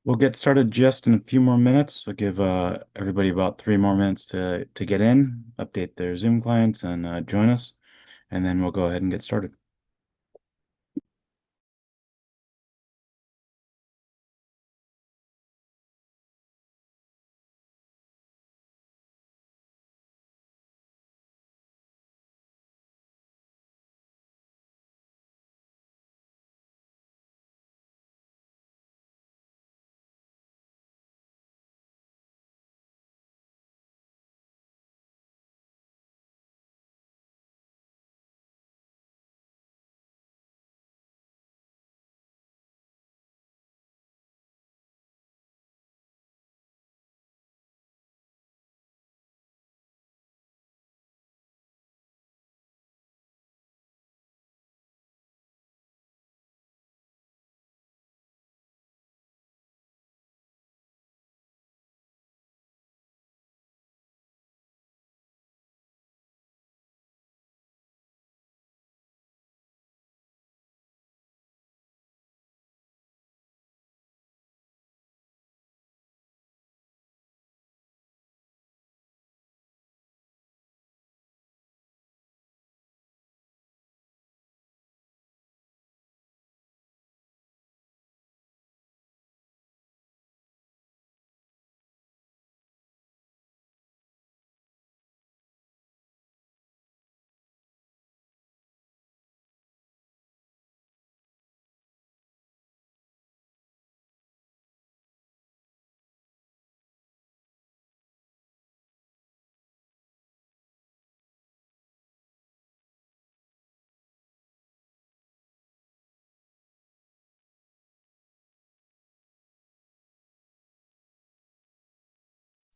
We'll get started just in a few more minutes. We'll give everybody about 3 more minutes to get in, update their Zoom clients, and join us, and then we'll go ahead and get started.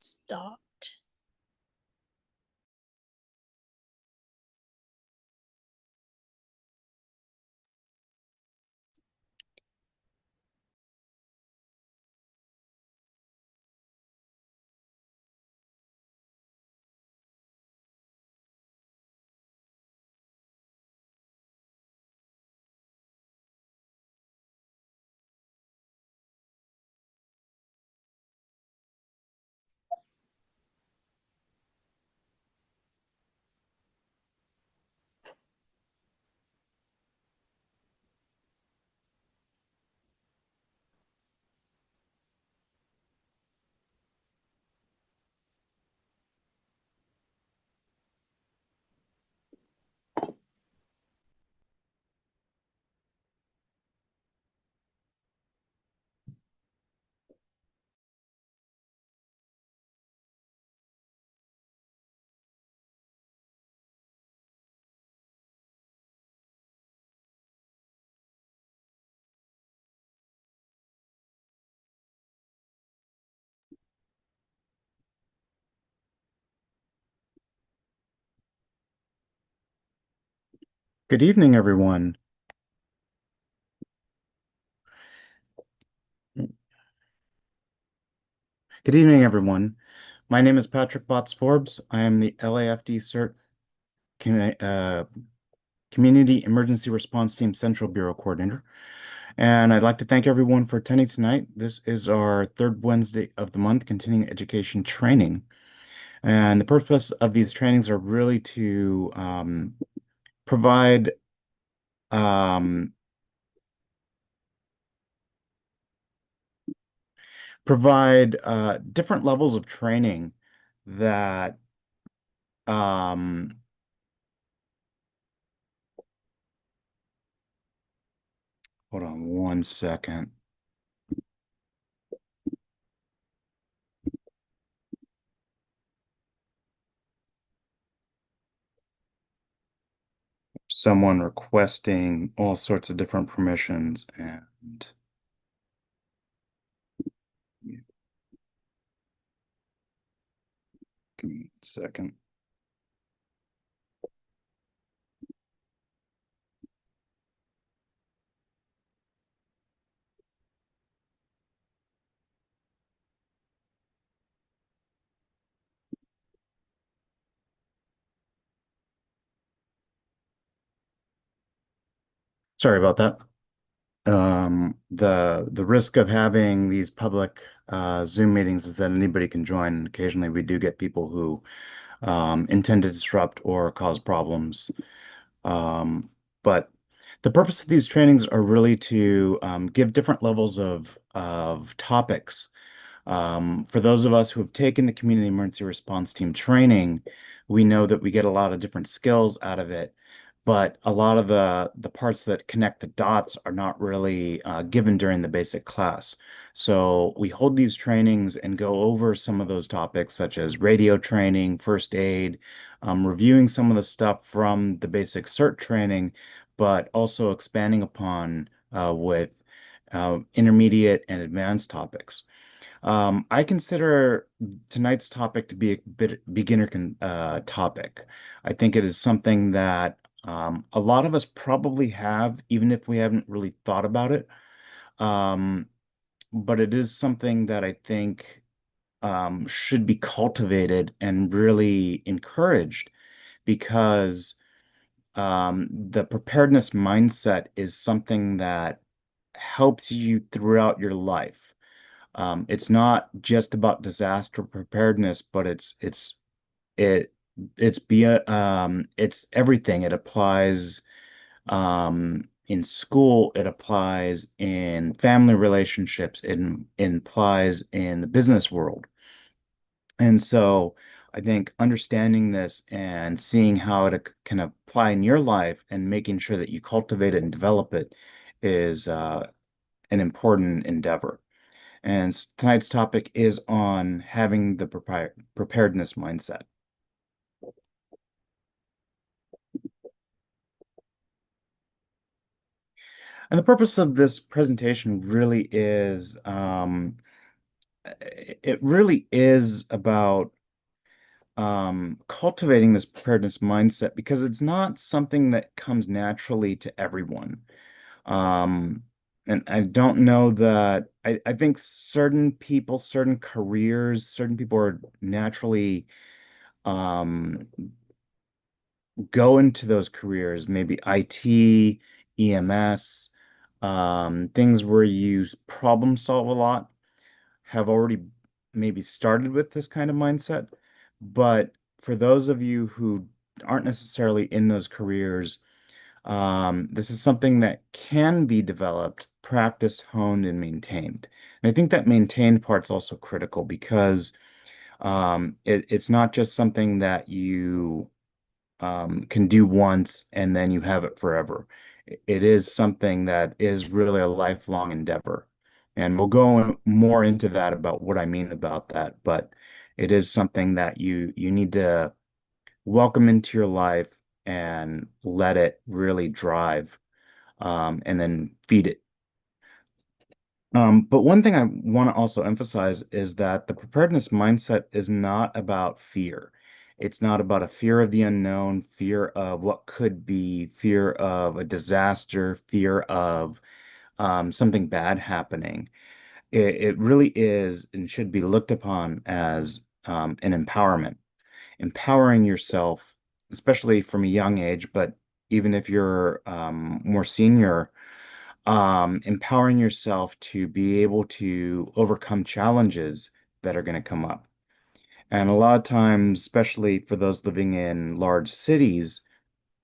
Stopped. Good evening, everyone. Good evening, everyone. My name is Patrick Botts Forbes. I am the LAFD CERT Community Emergency Response Team Central Bureau Coordinator. And I'd like to thank everyone for attending tonight. This is our third Wednesday of the month continuing education training. And the purpose of these trainings are really to provide um, different levels of training that um, hold on 1 second. Someone requesting all sorts of different permissions and give me 1 second. Sorry about that. The risk of having these public Zoom meetings is that anybody can join. Occasionally, we do get people who intend to disrupt or cause problems. Um, but the purpose of these trainings are really to give different levels of topics. For those of us who have taken the community emergency response team training, we know that we get a lot of different skills out of it, but a lot of the parts that connect the dots are not really given during the basic class. So we hold these trainings and go over some of those topics, such as radio training, first aid, reviewing some of the stuff from the basic CERT training, but also expanding upon with intermediate and advanced topics. I consider tonight's topic to be a bit beginner topic. I think it is something that a lot of us probably have, even if we haven't really thought about it. Um, but it is something that I think should be cultivated and really encouraged because the preparedness mindset is something that helps you throughout your life. It's not just about disaster preparedness, but it it's everything. It applies in school, it applies in family relationships, it applies in the business world. And so I think understanding this and seeing how it can apply in your life and making sure that you cultivate it and develop it is an important endeavor. And tonight's topic is on having the preparedness mindset. And the purpose of this presentation really is, it really is about cultivating this preparedness mindset because it's not something that comes naturally to everyone. Um, and I don't know that I think certain people, certain careers, certain people are naturally um, go into those careers, maybe IT, EMS, things where you problem solve a lot, have already maybe started with this kind of mindset. But for those of you who aren't necessarily in those careers, this is something that can be developed, practiced, honed, and maintained. And I think that maintained part's also critical because it's not just something that you can do once and then you have it forever. It is something that is really a lifelong endeavor. And we'll go more into that about what I mean about that, but it is something that you need to welcome into your life and let it really drive, and then feed it. But one thing I want to also emphasize is that the preparedness mindset is not about fear. It's not about a fear of the unknown, fear of what could be, fear of a disaster, fear of something bad happening. It really is and should be looked upon as an empowerment, empowering yourself, especially from a young age, but even if you're more senior, empowering yourself to be able to overcome challenges that are going to come up. And a lot of times, especially for those living in large cities,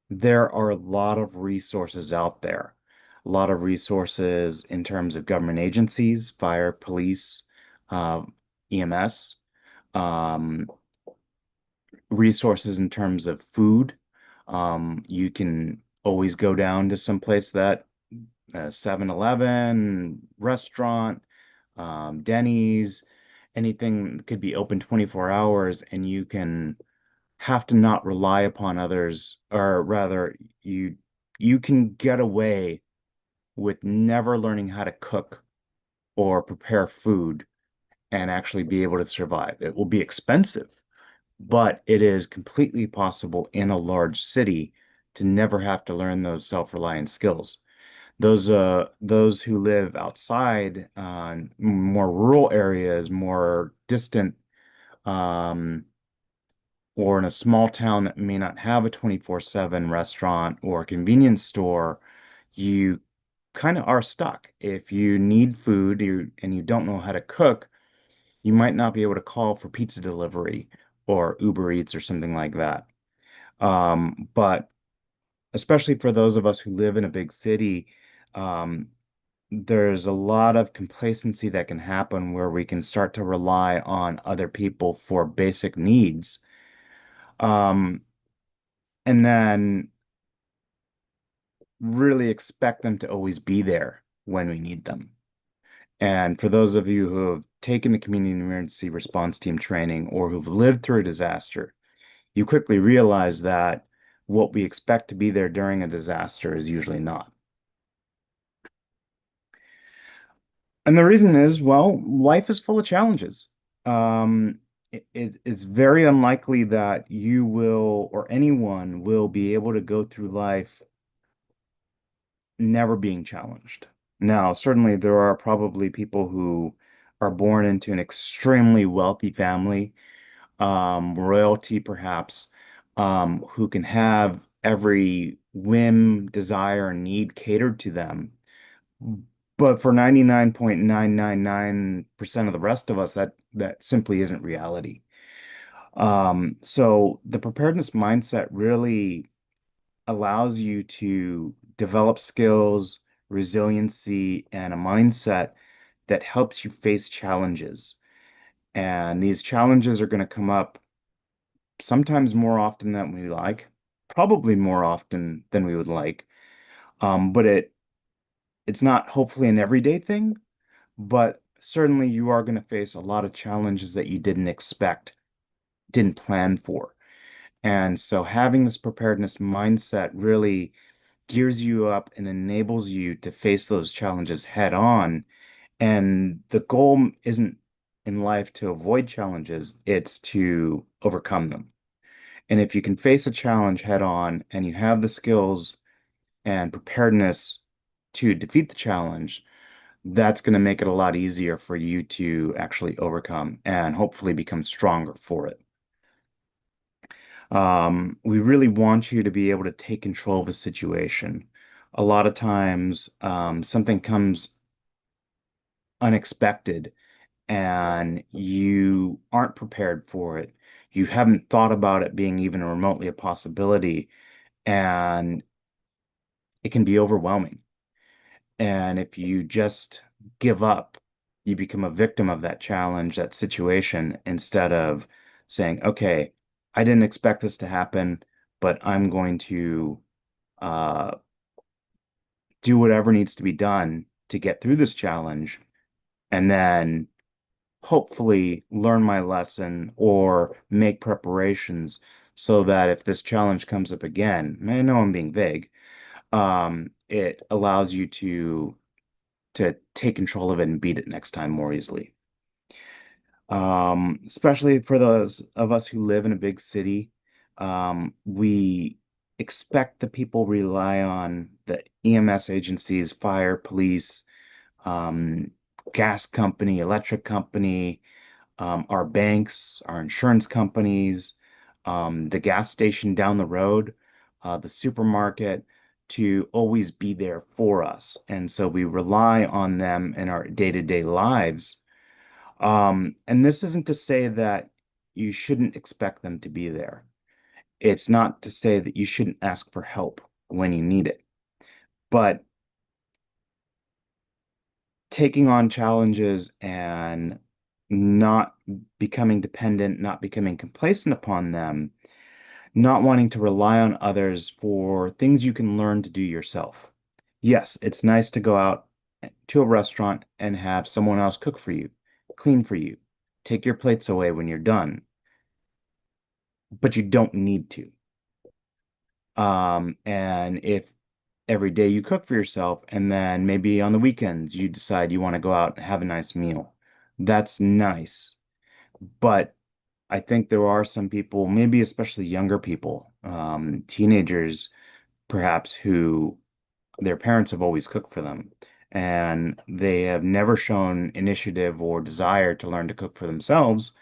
there are a lot of resources out there. A lot of resources in terms of government agencies, fire, police, uh, EMS, um, resources in terms of food. You can always go down to some place that 7-Eleven, restaurant, Denny's, anything could be open 24 hours, and you can have to not rely upon others, or rather, you can get away with never learning how to cook or prepare food and actually be able to survive. It will be expensive, but it is completely possible in a large city to never have to learn those self-reliant skills. Those who live outside more rural areas, more distant, um, or in a small town that may not have a 24/7 restaurant or convenience store, you kind of are stuck. If you need food and you don't know how to cook, you might not be able to call for pizza delivery or Uber Eats or something like that. But especially for those of us who live in a big city, um, there's a lot of complacency that can happen where we can start to rely on other people for basic needs. Um, and then really expect them to always be there when we need them. And for those of you who have taken the community emergency response team training or who've lived through a disaster, you quickly realize that what we expect to be there during a disaster is usually not. And the reason is, well, life is full of challenges. It's very unlikely that you will or anyone will be able to go through life never being challenged. Now, certainly there are probably people who are born into an extremely wealthy family, royalty perhaps, who can have every whim, desire, and need catered to them. But for 99.999% of the rest of us, that simply isn't reality. So the preparedness mindset really allows you to develop skills, resiliency, and a mindset that helps you face challenges. And these challenges are going to come up sometimes more often than we like, probably more often than we would like. But it's not hopefully an everyday thing, but certainly you are going to face a lot of challenges that you didn't expect, didn't plan for. And so having this preparedness mindset really gears you up and enables you to face those challenges head on. And the goal isn't in life to avoid challenges, it's to overcome them. And if you can face a challenge head on and you have the skills and preparedness to defeat the challenge, that's going to make it a lot easier for you to actually overcome and hopefully become stronger for it. We really want you to be able to take control of a situation. A lot of times, something comes unexpected and you aren't prepared for it. You haven't thought about it being even remotely a possibility, and it can be overwhelming. And if you just give up, you become a victim of that challenge, that situation, instead of saying, okay, I didn't expect this to happen, but I'm going to uh, do whatever needs to be done to get through this challenge, and then hopefully learn my lesson or make preparations so that if this challenge comes up again, I know I'm being vague, it allows you to take control of it and beat it next time more easily. Especially for those of us who live in a big city, we expect the people rely on the EMS agencies, fire, police, um, gas company, electric company, our banks, our insurance companies, the gas station down the road, the supermarket to always be there for us. And so we rely on them in our day-to-day lives. And this isn't to say that you shouldn't expect them to be there. It's not to say that you shouldn't ask for help when you need it. But taking on challenges and not becoming dependent, not becoming complacent upon them, not wanting to rely on others for things you can learn to do yourself. Yes, it's nice to go out to a restaurant and have someone else cook for you, clean for you, take your plates away when you're done, but you don't need to. And if every day you cook for yourself and then maybe on the weekends you decide you want to go out and have a nice meal, that's nice. But I think there are some people, maybe especially younger people, teenagers perhaps, who their parents have always cooked for them and they have never shown initiative or desire to learn to cook for themselves.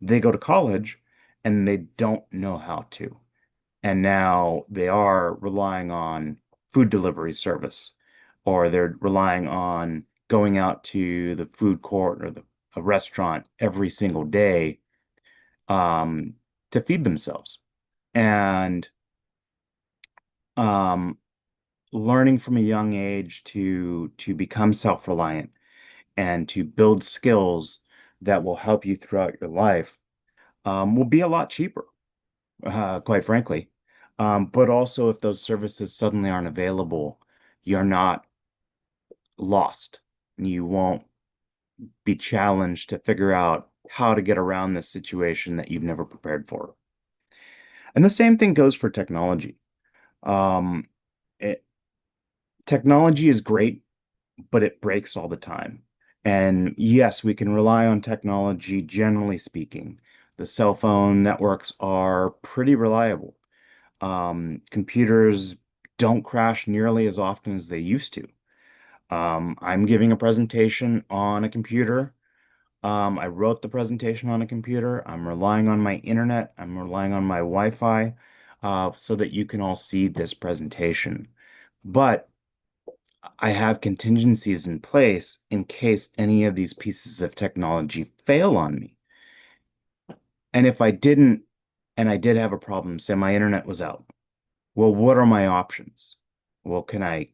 They go to college and they don't know how to. And now they are relying on food delivery service or they're relying on going out to the food court or a restaurant every single day um, to feed themselves. And um, learning from a young age to become self-reliant and to build skills that will help you throughout your life will be a lot cheaper, quite frankly. But also, if those services suddenly aren't available, you're not lost. You won't be challenged to figure out how to get around this situation that you've never prepared for. And the same thing goes for technology. Um, it, Technology is great, but it breaks all the time. And yes, we can rely on technology, generally speaking. The cell phone networks are pretty reliable. Computers don't crash nearly as often as they used to. I'm giving a presentation on a computer. I wrote the presentation on a computer. I'm relying on my internet. I'm relying on my Wi-Fi, so that you can all see this presentation. But I have contingencies in place in case any of these pieces of technology fail on me. And if I didn't, and I did have a problem, say my internet was out, well, what are my options? Well, can I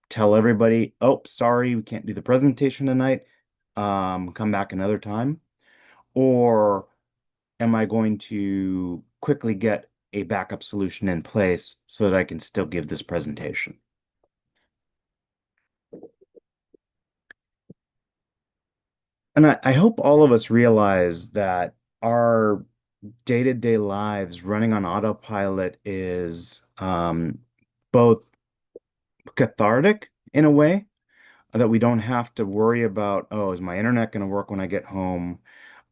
tell everybody, oh, sorry, we can't do the presentation tonight, come back another time? Or am I going to quickly get a backup solution in place so that I can still give this presentation? And I hope all of us realize that our day-to-day lives running on autopilot is both cathartic in a way that we don't have to worry about, oh, is my internet going to work when I get home?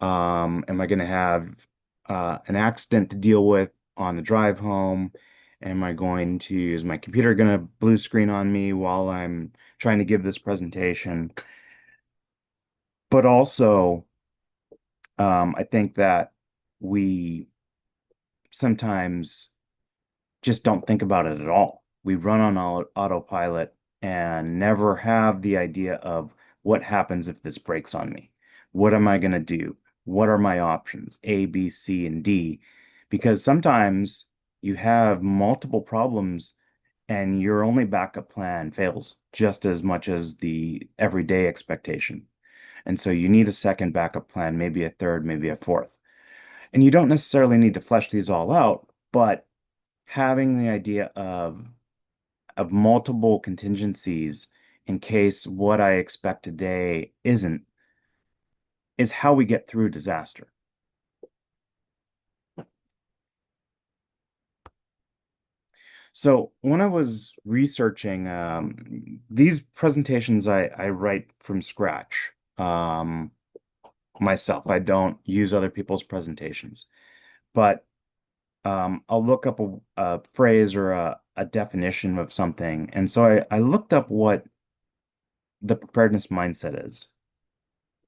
Am I going to have an accident to deal with on the drive home? Is my computer going to blue screen on me while I'm trying to give this presentation? But also, I think that we sometimes just don't think about it at all. We run on autopilot and never have the idea of what happens if this breaks on me. What am I going to do? What are my options? A, B, C, and D. Because sometimes you have multiple problems and your only backup plan fails just as much as the everyday expectation. And so you need a second backup plan, maybe a third, maybe a fourth. And you don't necessarily need to flesh these all out, but having the idea of multiple contingencies in case what I expect today isn't is how we get through disaster. So when I was researching these presentations, I write from scratch myself. I don't use other people's presentations, but I'll look up a phrase or a definition of something. And so I looked up what the preparedness mindset is.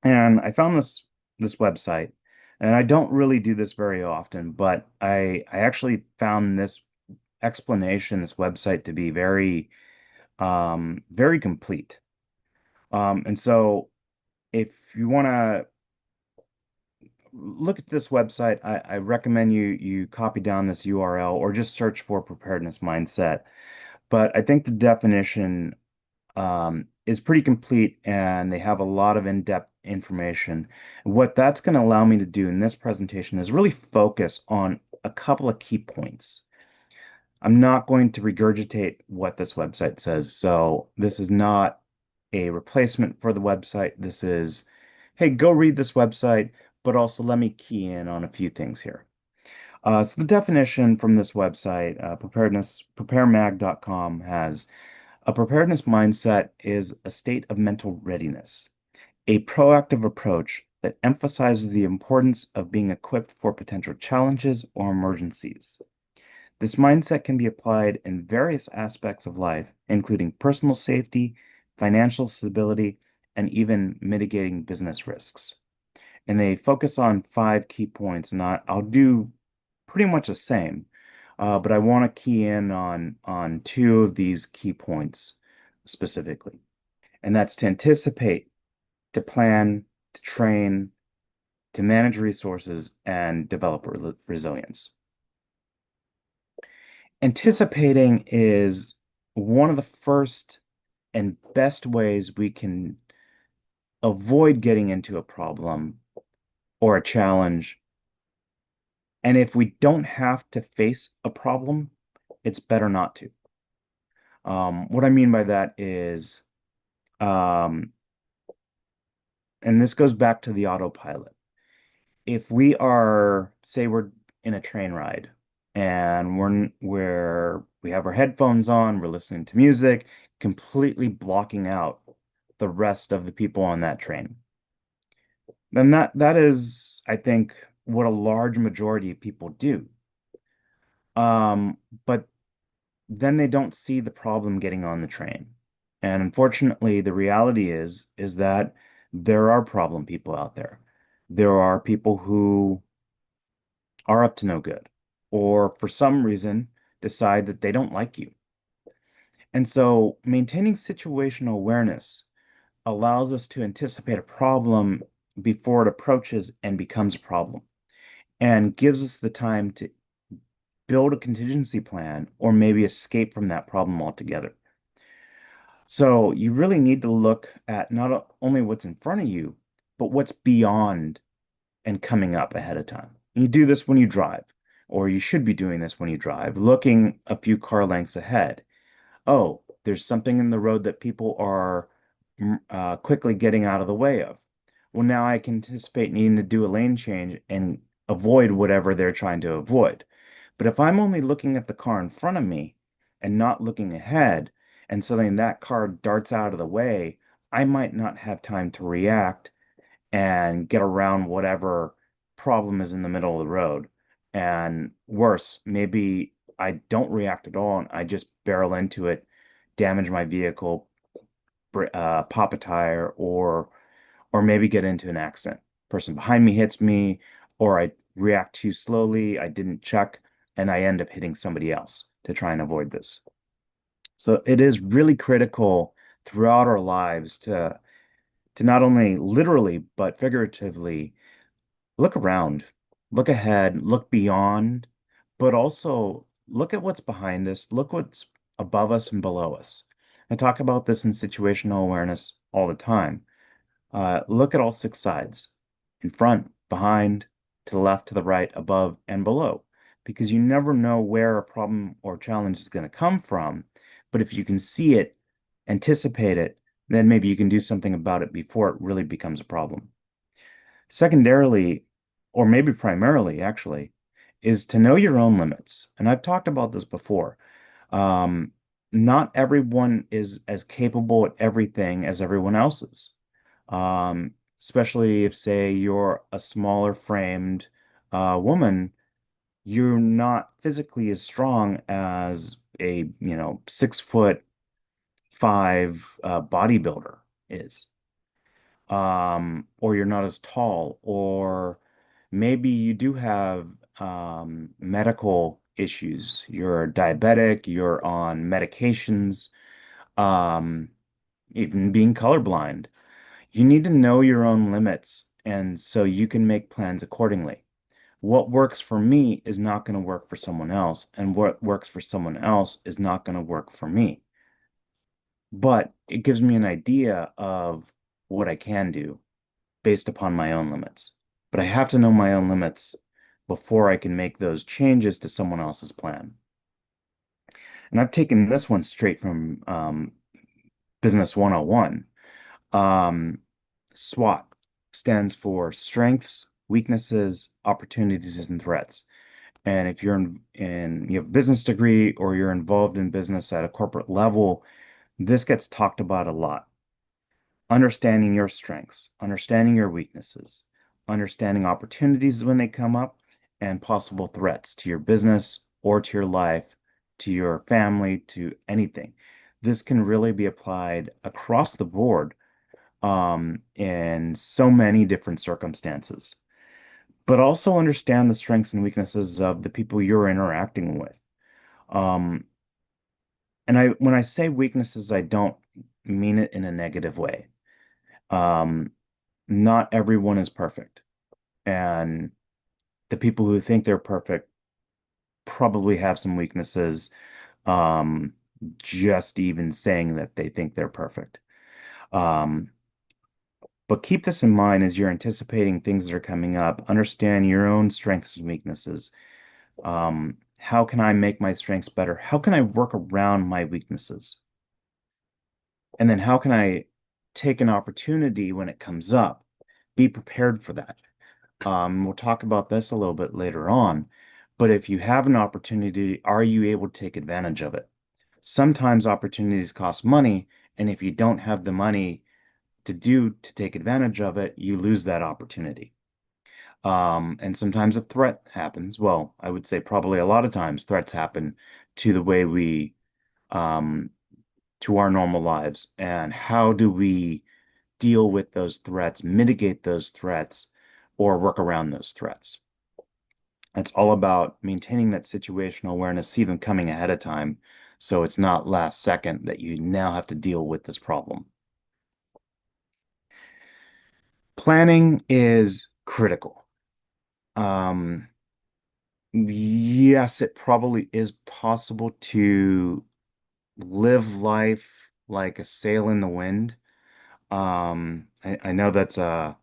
And I found this website, and I don't really do this very often, but I actually found this explanation, this website to be very complete. And so if you want to look at this website, I recommend you copy down this URL or just search for preparedness mindset. But I think the definition is pretty complete and they have a lot of in-depth information. What that's going to allow me to do in this presentation is really focus on a couple of key points. I'm not going to regurgitate what this website says, so this is not a replacement for the website. This is, hey, go read this website, but also let me key in on a few things here. So the definition from this website, preparemag.com, has a preparedness mindset is a state of mental readiness, a proactive approach that emphasizes the importance of being equipped for potential challenges or emergencies. This mindset can be applied in various aspects of life, including personal safety, financial stability, and even mitigating business risks. And they focus on five key points, and I'll do pretty much the same, but I want to key in on two of these key points. specifically, and that's to anticipate, to plan, to train, to manage resources, and develop resilience. Anticipating is one of the first and best ways we can avoid getting into a problem or a challenge. And if we don't have to face a problem, it's better not to. What I mean by that is, um, and this goes back to the autopilot. If we are, say, we're in a train ride and we have our headphones on, we're listening to music, completely blocking out the rest of the people on that train. Then that is, I think, what a large majority of people do. Um, but then they don't see the problem getting on the train. And unfortunately, the reality is that there are problem people out there. There are people who are up to no good, or for some reason decide that they don't like you. And so maintaining situational awareness allows us to anticipate a problem before it approaches and becomes a problem, and gives us the time to build a contingency plan or maybe escape from that problem altogether. So you really need to look at not only what's in front of you, but what's beyond and coming up ahead of time. You do this when you drive, or you should be doing this when you drive, looking a few car lengths ahead. Oh, there's something in the road that people are quickly getting out of the way of. Well, now I can anticipate needing to do a lane change and avoid whatever they're trying to avoid. But if I'm only looking at the car in front of me and not looking ahead, and suddenly that car darts out of the way, I might not have time to react and get around whatever problem is in the middle of the road. And worse, maybe I don't react at all and I just barrel into it, damage my vehicle, pop a tire, or maybe get into an accident. Person behind me hits me, or I react too slowly, I didn't check, and I end up hitting somebody else to try and avoid this. So it is really critical throughout our lives to not only literally but figuratively look around, look ahead, look beyond, but also look at what's behind us, look what's above us and below us. I talk about this in situational awareness all the time. Look at all six sides, in front, behind, to the left, to the right, above, and below, because you never know where a problem or challenge is going to come from. But if you can see it, anticipate it, then maybe you can do something about it before it really becomes a problem. Secondarily, or maybe primarily actually, is to know your own limits. And I've talked about this before. Um, Not everyone is as capable at everything as everyone else is. Especially if, say, you're a smaller framed woman, you're not physically as strong as a, 6'5" bodybuilder is. Or you're not as tall, or maybe you do have medical issues. You're diabetic, you're on medications, um, even being colorblind. You need to know your own limits, and so you can make plans accordingly. What works for me is not going to work for someone else, and what works for someone else is not going to work for me. But it gives me an idea of what I can do based upon my own limits. But I have to know my own limits before I can make those changes to someone else's plan. And I've taken this one straight from Business 101. Um, SWOT stands for strengths, weaknesses, opportunities, and threats. And if you're you have a business degree or you're involved in business at a corporate level, this gets talked about a lot. Understanding your strengths, understanding your weaknesses, understanding opportunities when they come up, and possible threats to your business or to your life, to your family, to anything. This can really be applied across the board in so many different circumstances. But also understand the strengths and weaknesses of the people you're interacting with. Um, And when I say weaknesses, I don't mean it in a negative way. Um, Not everyone is perfect, and the people who think they're perfect probably have some weaknesses. Um, just even saying that they think they're perfect. Um, but keep this in mind as you're anticipating things that are coming up. Understand your own strengths and weaknesses. How can I make my strengths better? How can I work around my weaknesses? And then how can I take an opportunity when it comes up? Be prepared for that. We'll talk about this a little bit later on, but if you have an opportunity, are you able to take advantage of it? Sometimes opportunities cost money, and if you don't have the money to take advantage of it, you lose that opportunity. And sometimes a threat happens. Well, I would say probably a lot of times threats happen to the way um, to our normal lives. And how do we deal with those threats, mitigate those threats, or work around those threats? It's all about maintaining that situational awareness, see them coming ahead of time, so it's not last second that you now have to deal with this problem. Planning is critical. Um, yes, it probably is possible to live life like a sail in the wind. I know that's I'm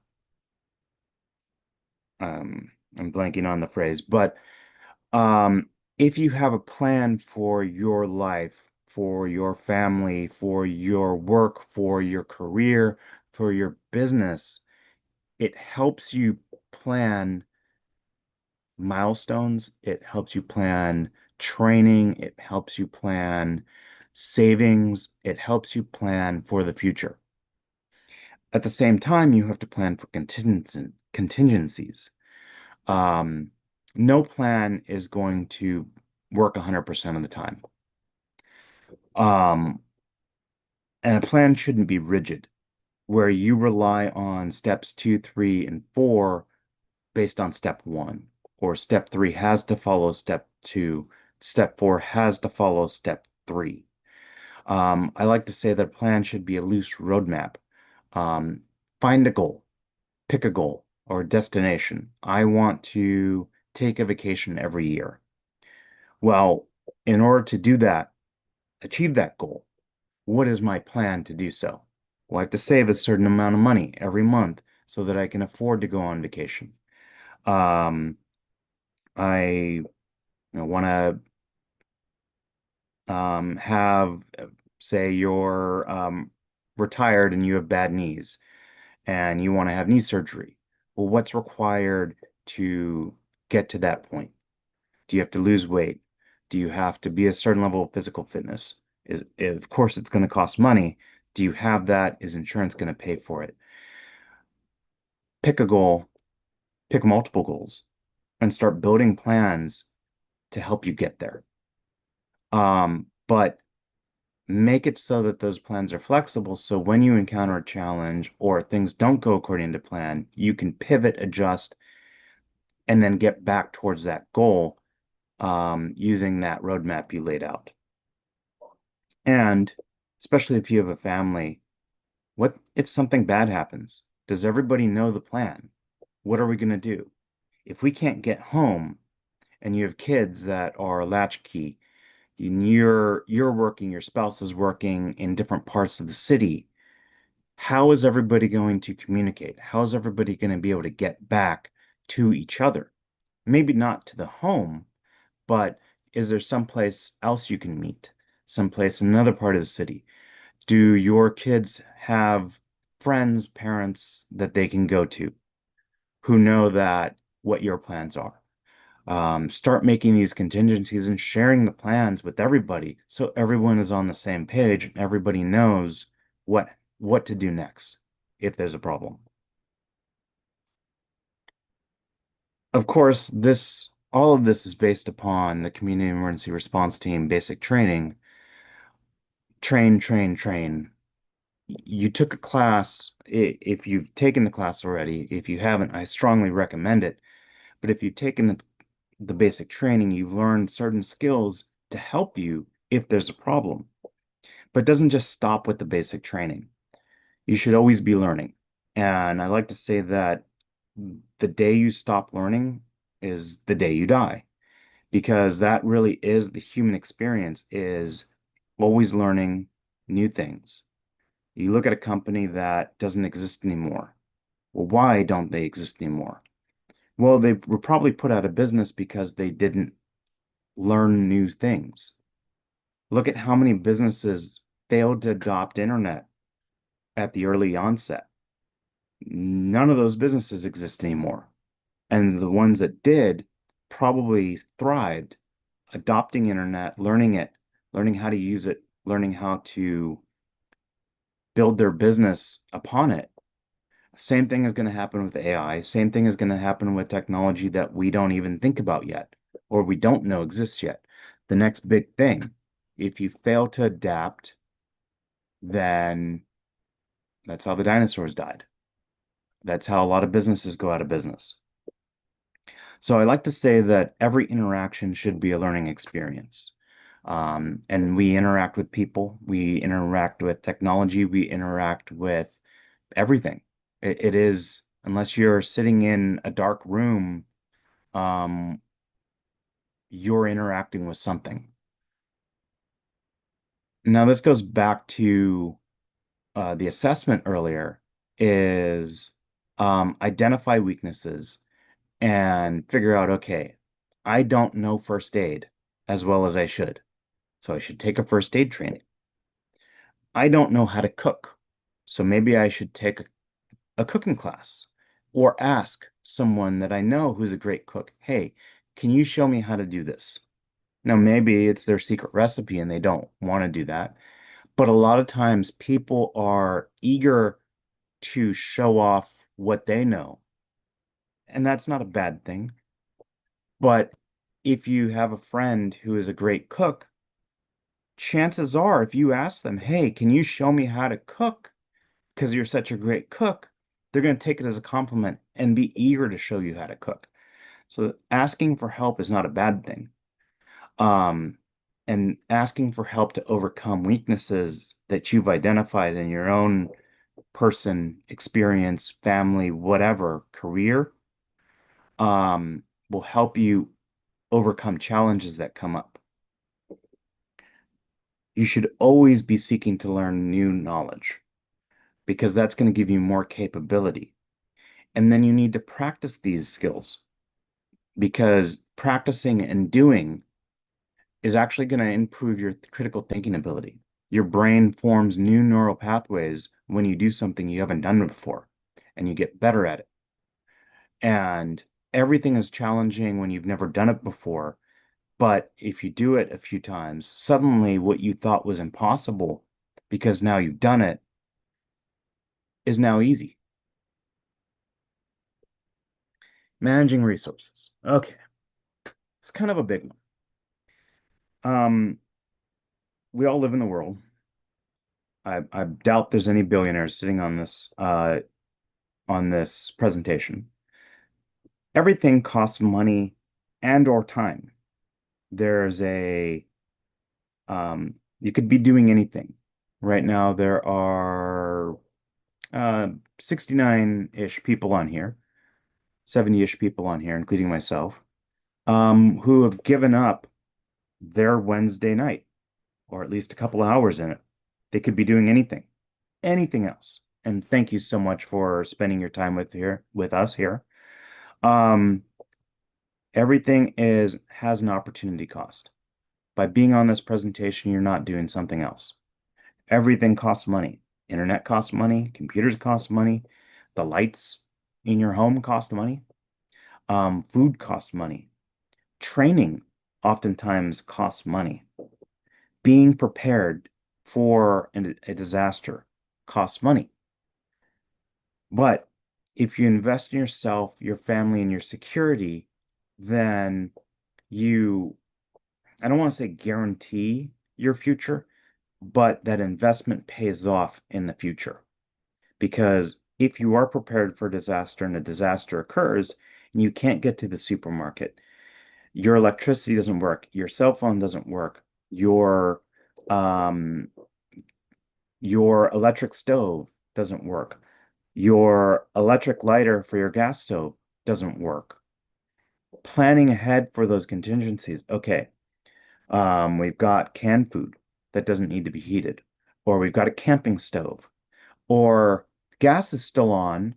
blanking on the phrase, but Um, if you have a plan for your life, for your family, for your work, for your career, for your business, it helps you plan milestones. It helps you plan training. It helps you plan savings. It helps you plan for the future. At the same time, you have to plan for contingencies. Um, no plan is going to work 100% of the time. Um, and a plan shouldn't be rigid, where you rely on steps two, three, and four based on step one, or step three has to follow step two, step four has to follow step three. I like to say that a plan should be a loose roadmap. Um, Find a goal, pick a goal or a destination. I want to take a vacation every year. Well, in order to do that, achieve that goal, what is my plan to do so? Well, I have to save a certain amount of money every month so that I can afford to go on vacation. Um, I want to have, say, you're retired and you have bad knees and you want to have knee surgery. Well, what's required to get to that point? Do you have to lose weight? Do you have to be a certain level of physical fitness? Of course, it's going to cost money. Do you have that? Is insurance going to pay for it? Pick a goal, pick multiple goals, and start building plans to help you get there. But make it so that those plans are flexible so when you encounter a challenge or things don't go according to plan, you can pivot, adjust, and then get back towards that goal using that roadmap you laid out. And especially if you have a family, what if something bad happens? Does everybody know the plan? What are we going to do? If we can't get home and you have kids that are latchkey, and you're working, your spouse is working in different parts of the city, how is everybody going to communicate? How is everybody going to be able to get back to each other? Maybe not to the home, but is there someplace else you can meet? Someplace in another part of the city? Do your kids have friends, parents that they can go to who know that what your plans are? Start making these contingencies and sharing the plans with everybody so everyone is on the same page and everybody knows what to do next if there's a problem. Of course, this all of this is based upon the Community Emergency Response Team basic training. Train, train, train. You took a class. If you've taken the class already, if you haven't, I strongly recommend it. But if you've taken the basic training, you've learned certain skills to help you if there's a problem. but it doesn't just stop with the basic training. You should always be learning. And I like to say that the day you stop learning is the day you die, because that really is the human experience, is always learning new things. You look at a company that doesn't exist anymore. Well, why don't they exist anymore? Well, they were probably put out of business because they didn't learn new things. Look at how many businesses failed to adopt internet at the early onset. None of those businesses exist anymore. And the ones that did probably thrived adopting internet, learning it, learning how to use it, learning how to build their business upon it. Same thing is going to happen with AI. Same thing is going to happen with technology that we don't even think about yet, or we don't know exists yet. The next big thing, if you fail to adapt, then that's how the dinosaurs died. That's how a lot of businesses go out of business. So I like to say that every interaction should be a learning experience. And we interact with people, we interact with technology, we interact with everything. It is, unless you're sitting in a dark room, um, you're interacting with something. Now, this goes back to the assessment earlier, is identify weaknesses and figure out, okay, I don't know first aid as well as I should. So I should take a first aid training. I don't know how to cook. So maybe I should take a cooking class or ask someone that I know who's a great cook, hey, can you show me how to do this? Now, maybe it's their secret recipe and they don't want to do that. But a lot of times people are eager to show off what they know. And that's not a bad thing. But if you have a friend who is a great cook, chances are, if you ask them, hey, can you show me how to cook? Because you're such a great cook, they're going to take it as a compliment and be eager to show you how to cook. So asking for help is not a bad thing. Um, and asking for help to overcome weaknesses that you've identified in your own person, experience, family, whatever, career, will help you overcome challenges that come up. You should always be seeking to learn new knowledge because that's going to give you more capability. And then you need to practice these skills because practicing and doing is actually going to improve your critical thinking ability. Your brain forms new neural pathways when you do something you haven't done before, and you get better at it. And everything is challenging when you've never done it before. But if you do it a few times, suddenly what you thought was impossible, because now you've done it, is now easy. Managing resources. Okay, it's kind of a big one. Um, we all live in the world. I doubt there's any billionaires sitting on this presentation. Everything costs money and or time. There's a you could be doing anything. Right now there are 69-ish people on here, 70-ish people on here, including myself, who have given up their Wednesday night, or at least a couple of hours in it. They could be doing anything, anything else. And thank you so much for spending your time with us here. Um, everything has an opportunity cost. By being on this presentation, you're not doing something else. Everything costs money. Internet costs money, computers cost money, the lights in your home cost money, food costs money. Training oftentimes costs money. Being prepared for a disaster costs money. But if you invest in yourself, your family, and your security, then you, I don't want to say guarantee your future, but that investment pays off in the future. Because if you are prepared for disaster and a disaster occurs and you can't get to the supermarket, your electricity doesn't work, your cell phone doesn't work, your Your electric stove doesn't work. Your electric lighter for your gas stove doesn't work. Planning ahead for those contingencies. Okay, we've got canned food that doesn't need to be heated, or we've got a camping stove, or gas is still on,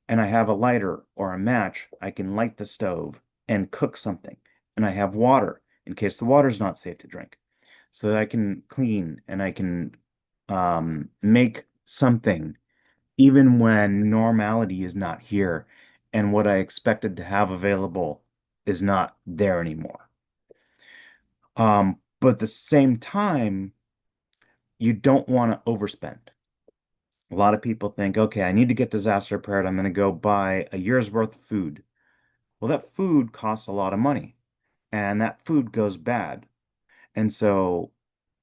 and I have a lighter or a match. I can light the stove and cook something, and I have water in case the water's not safe to drink, so that I can clean and I can make something even when normality is not here and what I expected to have available is not there anymore. But at the same time, you don't want to overspend. A lot of people think, okay, I need to get disaster prepared. I'm going to go buy a year's worth of food. Well, that food costs a lot of money and that food goes bad. And so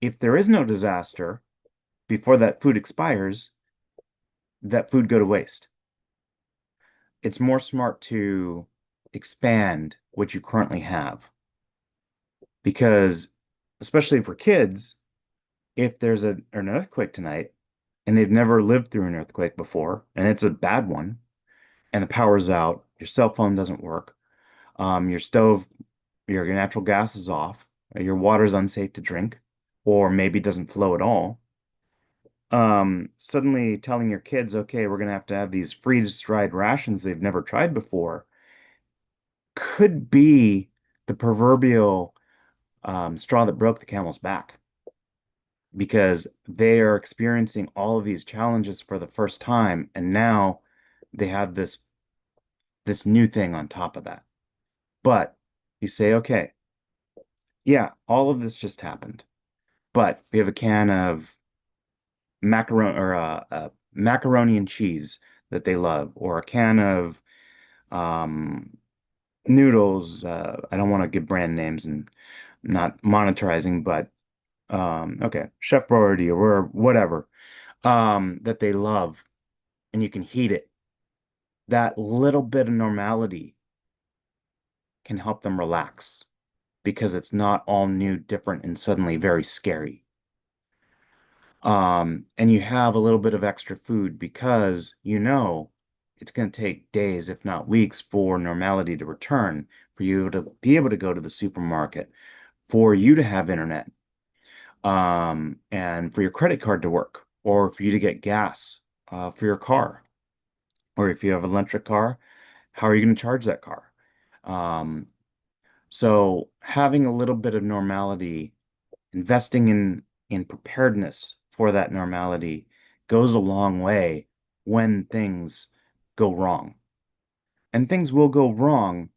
if there is no disaster before that food expires, that food go to waste. It's more smart to expand what you currently have because especially for kids, if there's an earthquake tonight and they've never lived through an earthquake before and it's a bad one and the power's out, your cell phone doesn't work, your stove, your natural gas is off, your water's unsafe to drink, or maybe doesn't flow at all. Suddenly telling your kids, okay, we're gonna have to have these freeze-dried rations they've never tried before could be the proverbial straw that broke the camel's back because they are experiencing all of these challenges for the first time, and now they have this new thing on top of that. But you say, okay, yeah, all of this just happened, but we have a can of macaroni or macaroni and cheese that they love, or a can of um, noodles. I don't want to give brand names and not monetizing, but okay, Chef Boyardee or whatever that they love, and you can heat it. That little bit of normality can help them relax because it's not all new, different, and suddenly very scary. And you have a little bit of extra food because you know it's going to take days, if not weeks, for normality to return, for you to be able to go to the supermarket, for you to have internet, and for your credit card to work, or for you to get gas, for your car, or if you have an electric car, how are you going to charge that car? Um, so having a little bit of normality, investing in preparedness for that normality goes a long way when things go wrong. And things will go wrong,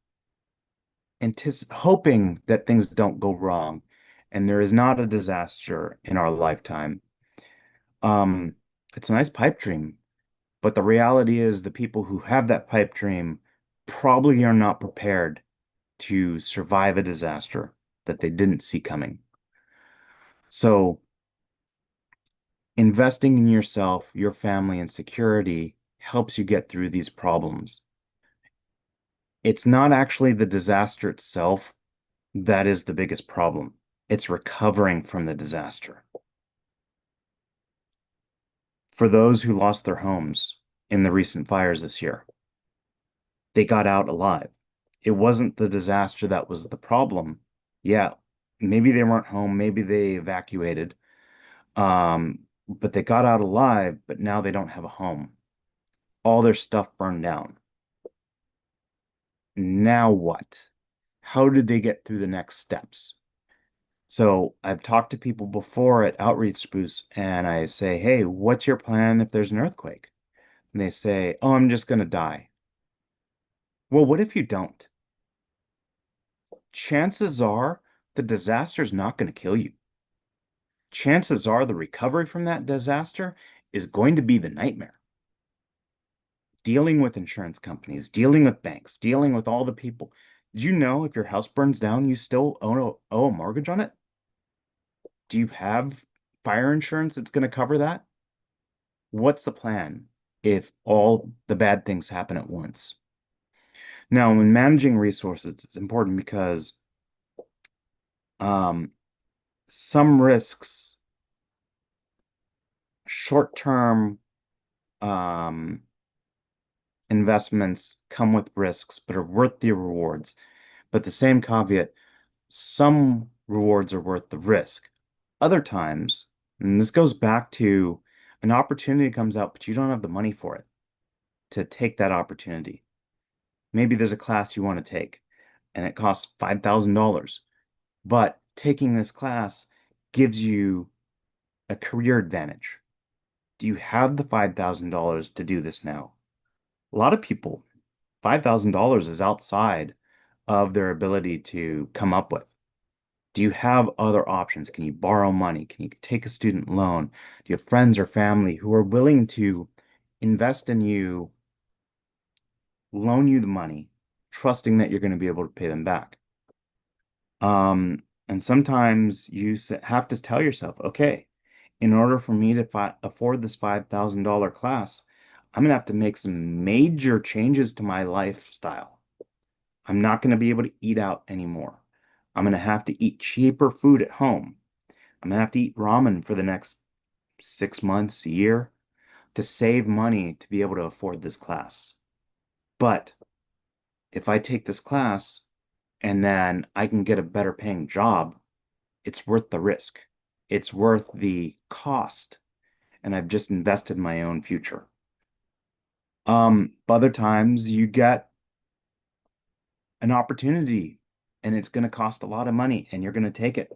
hoping that things don't go wrong. And there is not a disaster in our lifetime. Um, it's a nice pipe dream, but the reality is the people who have that pipe dream probably are not prepared to survive a disaster that they didn't see coming. So investing in yourself, your family, and security helps you get through these problems. It's not actually the disaster itself that is the biggest problem. It's recovering from the disaster. For those who lost their homes in the recent fires this year, they got out alive. It wasn't the disaster that was the problem. Yeah, maybe they weren't home, maybe they evacuated, but they got out alive, but now they don't have a home. All their stuff burned down. Now what? How did they get through the next steps? So I've talked to people before at outreach booths and I say, hey, what's your plan if there's an earthquake? And they say, oh, I'm just going to die. Well, what if you don't? Chances are the disaster is not going to kill you. Chances are the recovery from that disaster is going to be the nightmare. Dealing with insurance companies, dealing with banks, dealing with all the people. Did you know if your house burns down, you still owe a mortgage on it? Do you have fire insurance that's going to cover that? What's the plan if all the bad things happen at once? Now, when managing resources, it's important because some risks short-term um, investments come with risks, but are worth the rewards. But the same caveat, some rewards are worth the risk. Other times, and this goes back to an opportunity comes out, but you don't have the money for it to take that opportunity. Maybe there's a class you want to take and it costs $5,000, but taking this class gives you a career advantage. Do you have the $5,000 to do this now? A lot of people, $5,000 is outside of their ability to come up with. Do you have other options? Can you borrow money? Can you take a student loan? Do you have friends or family who are willing to invest in you, loan you the money, trusting that you're going to be able to pay them back? And sometimes you have to tell yourself, okay, in order for me to afford this $5,000 class, I'm going to have to make some major changes to my lifestyle. I'm not going to be able to eat out anymore. I'm going to have to eat cheaper food at home. I'm going to have to eat ramen for the next 6 months, a year to save money to be able to afford this class. But if I take this class and then I can get a better paying job, it's worth the risk. It's worth the cost. And I've just invested in my own future. Other times you get an opportunity and it's going to cost a lot of money and you're going to take it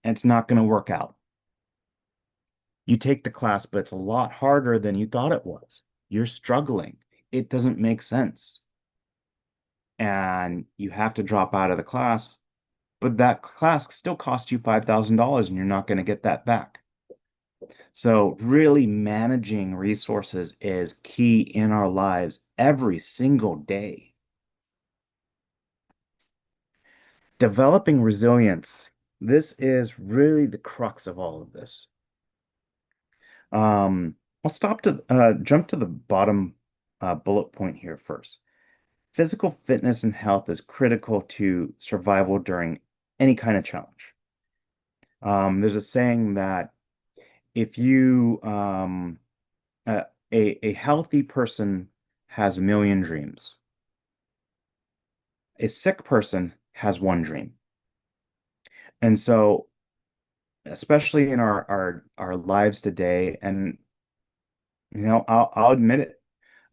and it's not going to work out. You take the class, but it's a lot harder than you thought it was. You're struggling. It doesn't make sense. And you have to drop out of the class, but that class still costs you $5,000 and you're not going to get that back. So really managing resources is key in our lives every single day. Developing resilience. This is really the crux of all of this. Um, I'll jump to the bottom bullet point here first. Physical fitness and health is critical to survival during any kind of challenge. There's a saying that if you uh, a healthy person has a million dreams. A sick person has one dream. And so, especially in our lives today, and I'll admit it,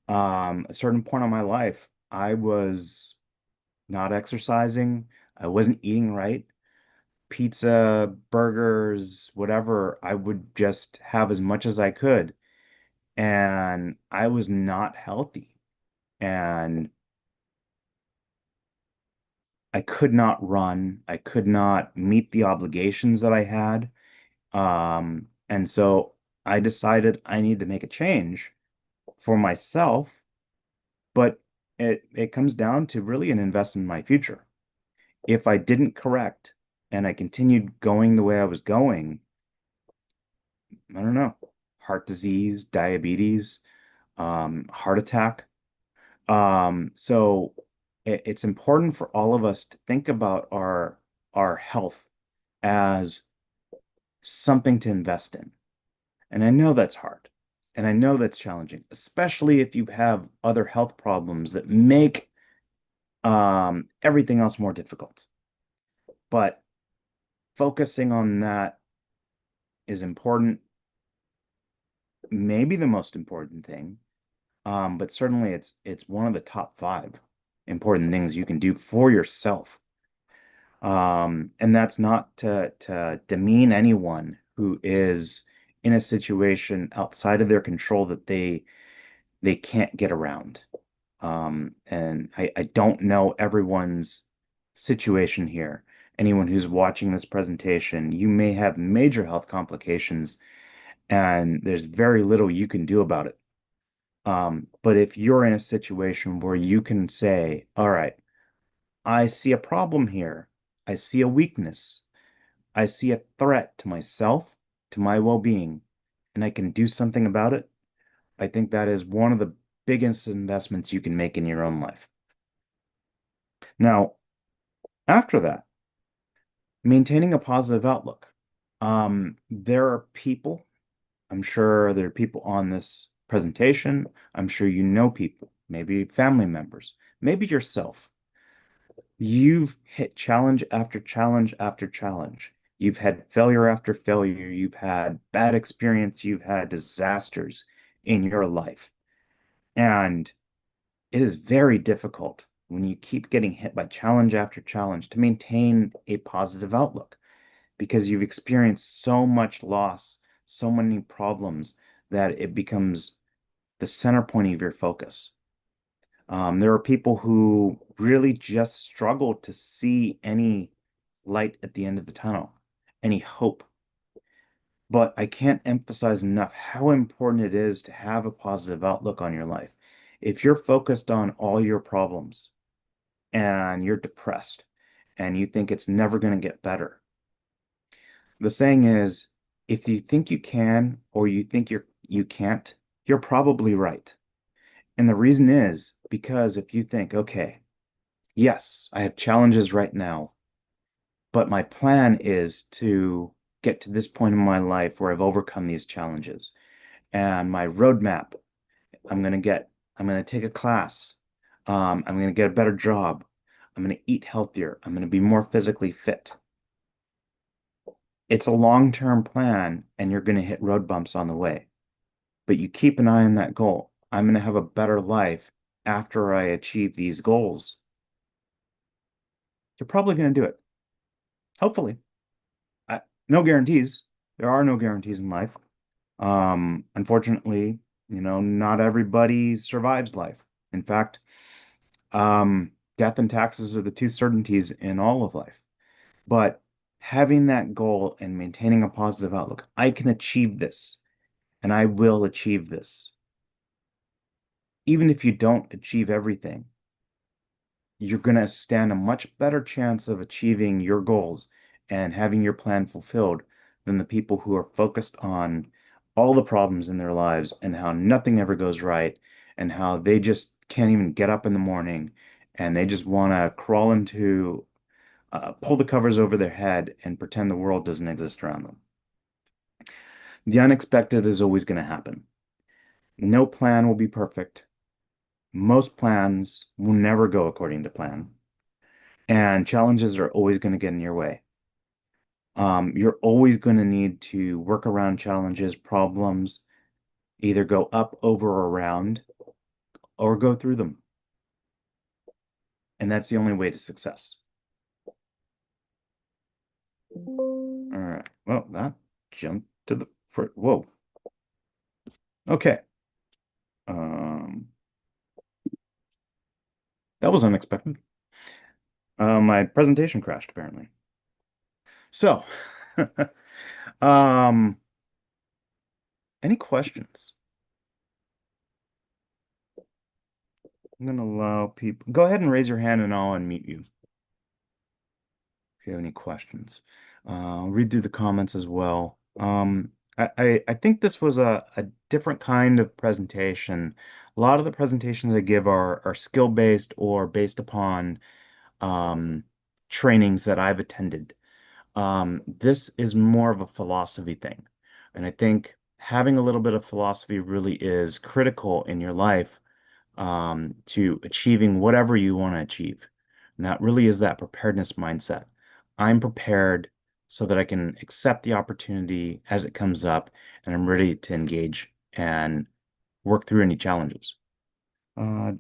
a certain point in my life, I was not exercising, I wasn't eating right. Pizza, burgers, whatever, I would just have as much as I could. And I was not healthy. And I could not run. I could not meet the obligations that I had. And so I decided I need to make a change for myself, but it comes down to really an investment in my future. If I didn't correct and I continued going the way I was going, I don't know, heart disease, diabetes, heart attack. So it's important for all of us to think about our health as something to invest in. And I know that's hard. And I know that's challenging, especially if you have other health problems that make everything else more difficult. But focusing on that is important, maybe the most important thing. But certainly it's one of the top five important things you can do for yourself. And that's not to demean anyone who is in a situation outside of their control that they can't get around. And I don't know everyone's situation here. Anyone who's watching this presentation, you may have major health complications, and there's very little you can do about it. But if you're in a situation where you can say, all right, I see a problem here. I see a weakness. I see a threat to myself, to my well-being, and I can do something about it. I think that is one of the biggest investments you can make in your own life. Now, after that, maintaining a positive outlook. There are people I'm sure there are people on this presentation. I'm sure you know people, maybe family members, maybe yourself. You've hit challenge after challenge after challenge. You've had failure after failure. You've had bad experience. You've had disasters in your life. And it is very difficult when you keep getting hit by challenge after challenge to maintain a positive outlook because you've experienced so much loss, so many problems that it becomes the center point of your focus. There are people who really just struggle to see any light at the end of the tunnel, any hope. But I can't emphasize enough how important it is to have a positive outlook on your life. If you're focused on all your problems and you're depressed and you think it's never going to get better, the saying is, if you think you can or you think you can't, you're probably right. And the reason is because if you think, okay, yes, I have challenges right now, but my plan is to get to this point in my life where I've overcome these challenges. And my roadmap, I'm going to take a class. I'm going to get a better job. I'm going to eat healthier. I'm going to be more physically fit. It's a long-term plan, and you're going to hit road bumps on the way. But you keep an eye on that goal. I'm going to have a better life after I achieve these goals. You're probably going to do it. Hopefully. No guarantees. There are no guarantees in life. Unfortunately, not everybody survives life. In fact, death and taxes are the two certainties in all of life. But having that goal and maintaining a positive outlook, I can achieve this and I will achieve this. Even if you don't achieve everything, you're going to stand a much better chance of achieving your goals and having your plan fulfilled than the people who are focused on all the problems in their lives and how nothing ever goes right and how they just can't even get up in the morning and they just want to crawl into, pull the covers over their head and pretend the world doesn't exist around them. The unexpected is always going to happen. No plan will be perfect. Most plans will never go according to plan. And challenges are always going to get in your way. You're always going to need to work around challenges, problems, either go up, over, or around, or go through them. And that's the only way to success. All right. Well, that jumped to the front. Whoa. Okay. Um, that was unexpected. My presentation crashed, apparently. So, um, any questions? I'm gonna allow people. Go ahead and raise your hand and I'll unmute you if you have any questions. I'll read through the comments as well. I think this was a different kind of presentation. A lot of the presentations I give are skill-based or based upon um, trainings that I've attended. This is more of a philosophy thing. And I think having a little bit of philosophy really is critical in your life to achieving whatever you want to achieve. And that really is that preparedness mindset. I'm prepared so that I can accept the opportunity as it comes up, and I'm ready to engage and work through any challenges. Uh,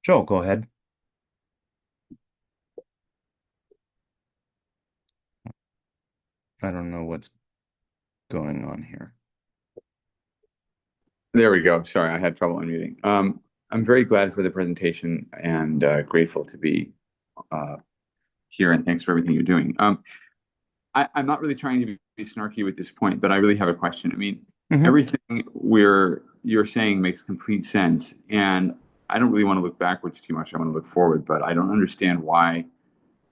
Joel, go ahead. I don't know what's going on here. There we go. Sorry, I had trouble unmuting. I'm very glad for the presentation and grateful to be uh, here, and thanks for everything you're doing. I'm not really trying to be snarky with this point, but I really have a question. I mean, Hmm. everything you're saying makes complete sense, and I don't really want to look backwards too much. I want to look forward, but I don't understand why,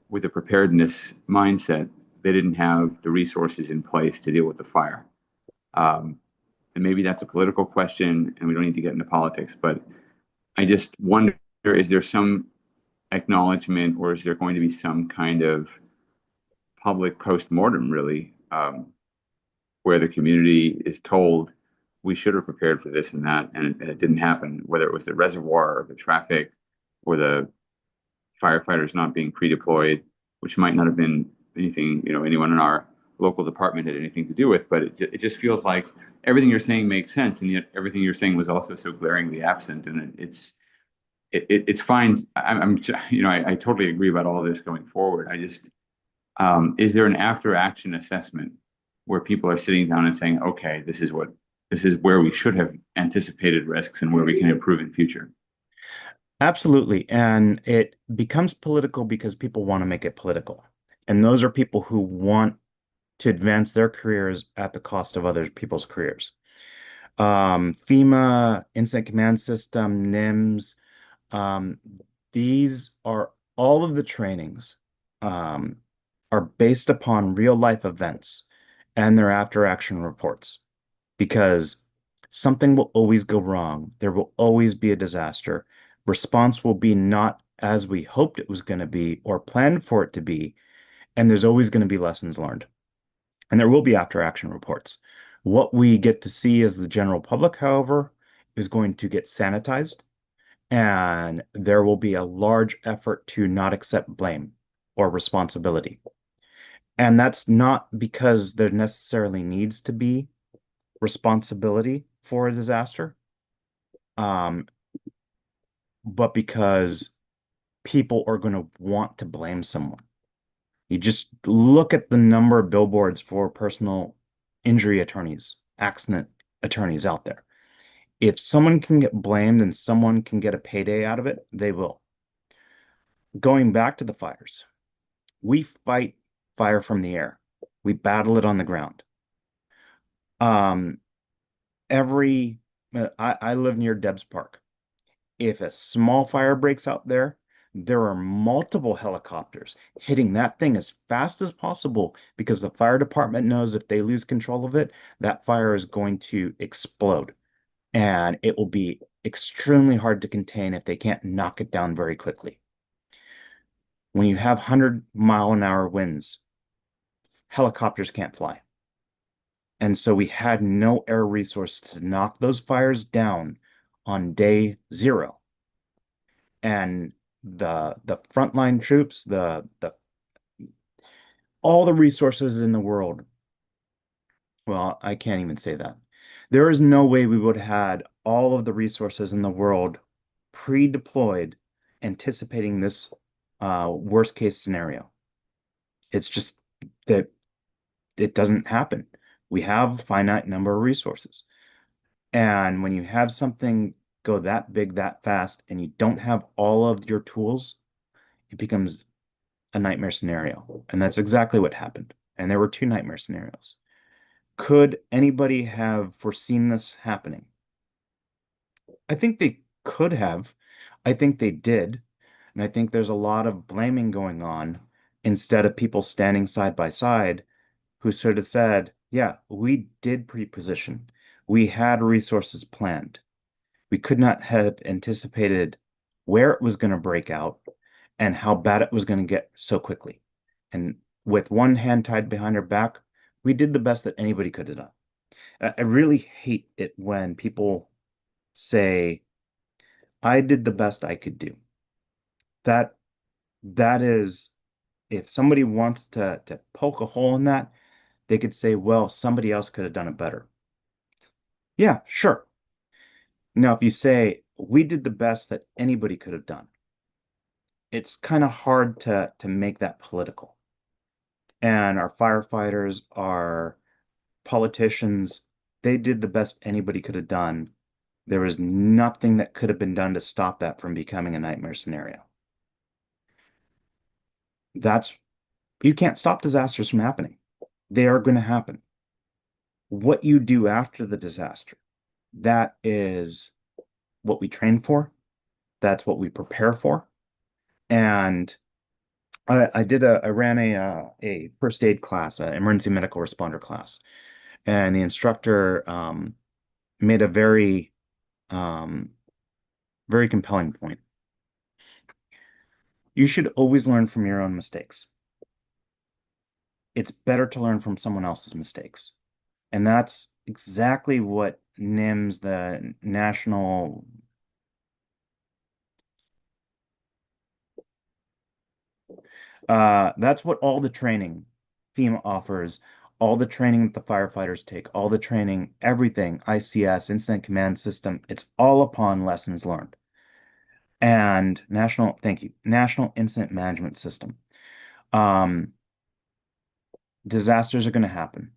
with a preparedness mindset, they didn't have the resources in place to deal with the fire. Um, and maybe that's a political question, and we don't need to get into politics, but I just wonder, is there some acknowledgement or is there going to be some kind of public post-mortem really where the community is told we should have prepared for this and that, and it didn't happen, whether it was the reservoir or the traffic or the firefighters not being pre-deployed, which might not have been anything, anyone in our local department had anything to do with, but it just feels like everything you're saying makes sense, and yet everything you're saying was also so glaringly absent, and it's fine. I totally agree about all this going forward. I just is there an after action assessment where people are sitting down and saying, okay, this is where we should have anticipated risks and where we can improve in future? Absolutely. And it becomes political because people want to make it political. And those are people who want to advance their careers at the cost of other people's careers. FEMA, Incident Command System, NIMS, um, these are all of the trainings um, are based upon real life events and their after action reports because something will always go wrong. There will always be a disaster. Response will be not as we hoped it was going to be or planned for it to be, and there's always going to be lessons learned. And there will be after action reports. What we get to see as the general public, however, is going to get sanitized, and there will be a large effort to not accept blame or responsibility. And that's not because there necessarily needs to be responsibility for a disaster, um, but because people are going to want to blame someone. You just look at the number of billboards for personal injury attorneys, accident attorneys out there. If someone can get blamed and someone can get a payday out of it, they will. Going back to the fires, we fight fire from the air. We battle it on the ground. Um, every I live near Debs Park. If a small fire breaks out there, there are multiple helicopters hitting that thing as fast as possible because the fire department knows if they lose control of it, that fire is going to explode and it will be extremely hard to contain if they can't knock it down very quickly. When you have 100-mile-an-hour winds, helicopters can't fly. And so we had no air resources to knock those fires down on day zero. And the frontline troops, the all the resources in the world. Well, I can't even say that. There is no way we would have had all of the resources in the world pre-deployed, anticipating this worst case scenario. It's just that it doesn't happen. We have a finite number of resources. And when you have something go that big, that fast, and you don't have all of your tools, it becomes a nightmare scenario. And that's exactly what happened. And there were two nightmare scenarios. Could anybody have foreseen this happening? I think they could have. I think they did. And I think there's a lot of blaming going on instead of people standing side by side who sort of said, yeah, we did pre-position. We had resources planned. We could not have anticipated where it was going to break out and how bad it was going to get so quickly. And with one hand tied behind her back, we did the best that anybody could have done. I really hate it when people say, I did the best I could do. That that is, if somebody wants to poke a hole in that, they could say, well, somebody else could have done it better. Yeah, sure. Now, if you say, we did the best that anybody could have done, it's kind of hard to make that political. And our firefighters, our politicians, they did the best anybody could have done. There was nothing that could have been done to stop that from becoming a nightmare scenario. That's You can't stop disasters from happening. They are going to happen. What you do after the disaster, that is what we train for. That's what we prepare for. And I ran a first aid class, an emergency medical responder class, and the instructor made a um, very compelling point. You should always learn from your own mistakes. It's better to learn from someone else's mistakes. And that's exactly what NIMS, the National, that's what all the training FEMA offers, all the training that the firefighters take, all the training, everything, ICS, Incident Command System, it's all upon lessons learned. And thank you, National Incident Management System. Um, Disasters are going to happen.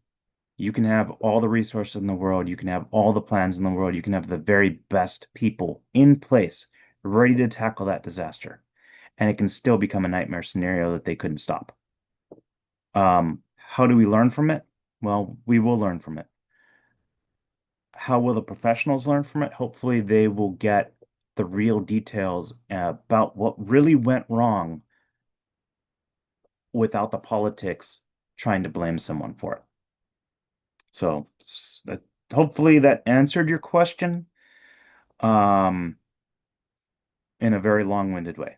You can have all the resources in the world, you can have all the plans in the world, you can have the very best people in place ready to tackle that disaster, and it can still become a nightmare scenario that they couldn't stop. How do we learn from it? Well, we will learn from it. How will the professionals learn from it? Hopefully, they will get the real details about what really went wrong without the politics trying to blame someone for it. So, hopefully that answered your question um, in a very long-winded way.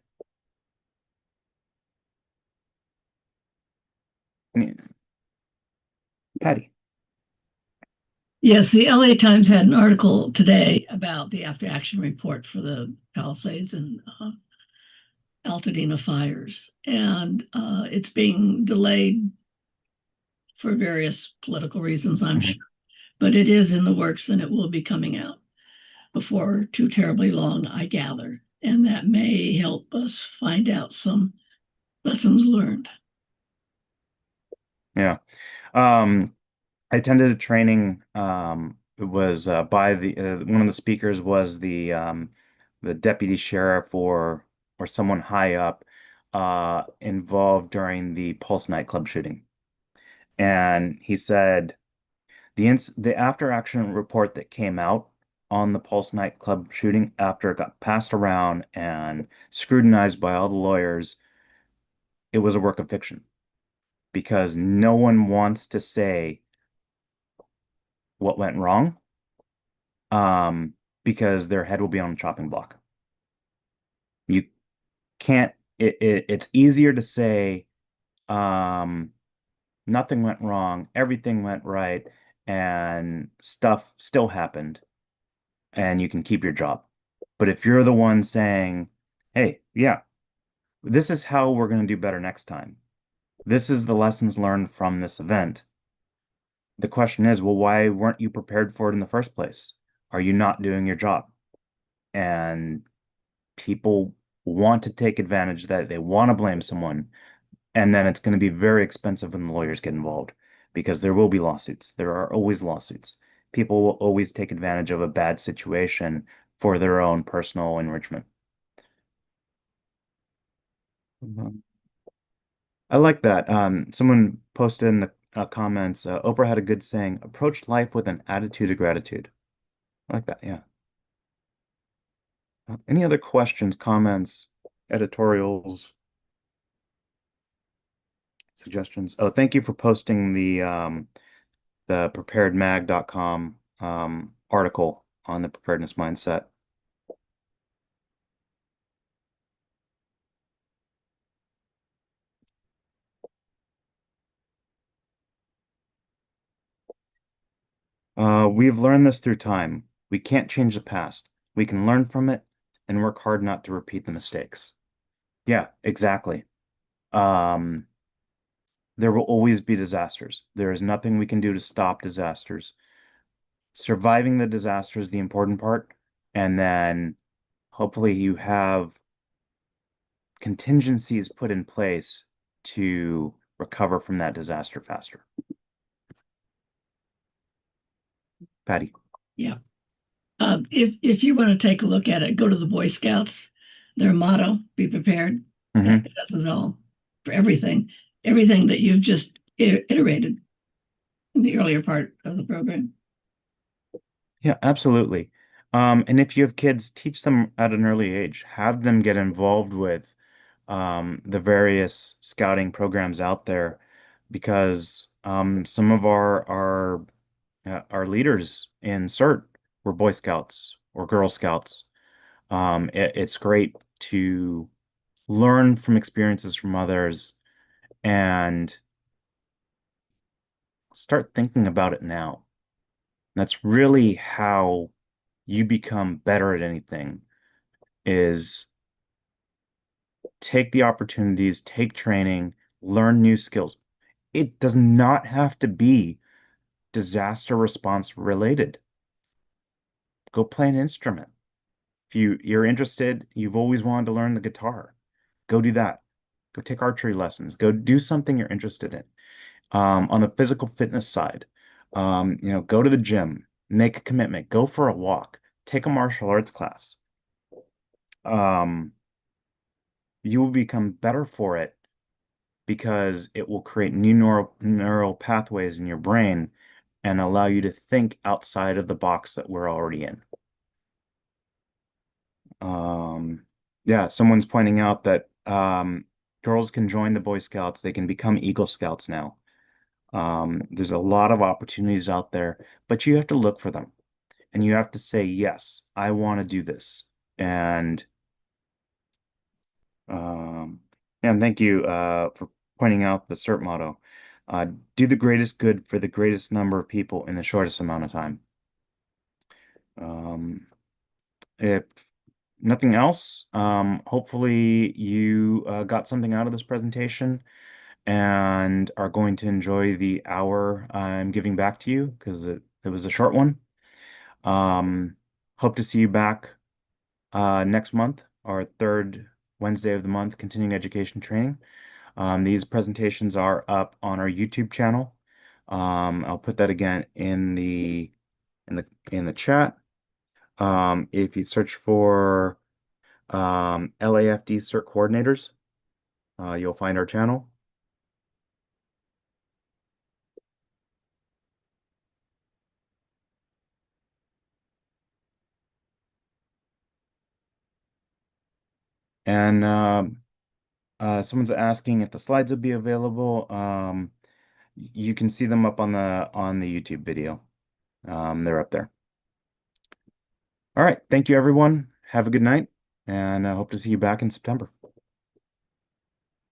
Patty. Yes, the LA Times had an article today about the after action report for the Palisades and Altadena fires. And it's being delayed for various political reasons, I'm Mhm. sure. But it is in the works and it will be coming out before too terribly long, I gather. And that may help us find out some lessons learned. Yeah. Um, I attended a training. It was by the one of the speakers was the deputy sheriff or someone high up involved during the Pulse nightclub shooting, and he said the after action report that came out on the Pulse nightclub shooting after it got passed around and scrutinized by all the lawyers, it was a work of fiction because no one wants to say what went wrong, um, because their head will be on the chopping block. You can't, it's easier to say, um, nothing went wrong, everything went right, and stuff still happened, and you can keep your job. But if you're the one saying, hey, yeah, this is how we're going to do better next time, this is the lessons learned from this event. The question is, well, why weren't you prepared for it in the first place? Are you not doing your job? And people want to take advantage of that. They want to blame someone. And then it's going to be very expensive when the lawyers get involved because there will be lawsuits. There are always lawsuits. People will always take advantage of a bad situation for their own personal enrichment. Mhm. I like that. Someone posted in the comments, Oprah had a good saying, approach life with an attitude of gratitude. I like that. Yeah. Any other questions, comments, editorials, suggestions? Oh, thank you for posting the preparedmag.com article on the preparedness mindset. We've learned this through time. We can't change the past. We can learn from it and work hard not to repeat the mistakes. Yeah, exactly. Um, there will always be disasters. There is nothing we can do to stop disasters. Surviving the disaster is the important part, and then hopefully you have contingencies put in place to recover from that disaster faster. Patty. Yeah. If you want to take a look at it, go to the Boy Scouts. Their motto: "Be prepared." That Hmm. does it all for everything that you've just iterated in the earlier part of the program. Yeah, absolutely. And if you have kids, teach them at an early age. Have them get involved with the various scouting programs out there, because some of our leaders in CERT were Boy Scouts or Girl Scouts. It's great to learn from experiences from others and start thinking about it now. That's really how you become better at anything is take the opportunities, take training, learn new skills. It does not have to be disaster response related. Go play an instrument. If you're interested, you've always wanted to learn the guitar, go do that. Go take archery lessons. Go do something you're interested in. On the physical fitness side, go to the gym, make a commitment, go for a walk, take a martial arts class. Um, you will become better for it because it will create new neural pathways in your brain and allow you to think outside of the box that we're already in. Yeah, someone's pointing out that girls can join the Boy Scouts. They can become Eagle Scouts now. There's a lot of opportunities out there, but you have to look for them and you have to say, yes, I want to do this. Um, and thank you for pointing out the CERT motto. Do the greatest good for the greatest number of people in the shortest amount of time. Um, if nothing else, hopefully you got something out of this presentation and are going to enjoy the hour I'm giving back to you because it was a short one. Um, hope to see you back next month, our third Wednesday of the month, continuing education training. These presentations are up on our YouTube channel. I'll put that again in the chat. If you search for LAFD CERT coordinators, you'll find our channel. And someone's asking if the slides will be available. You can see them up on the YouTube video. They're up there. All right. Thank you, everyone. Have a good night, and I hope to see you back in September.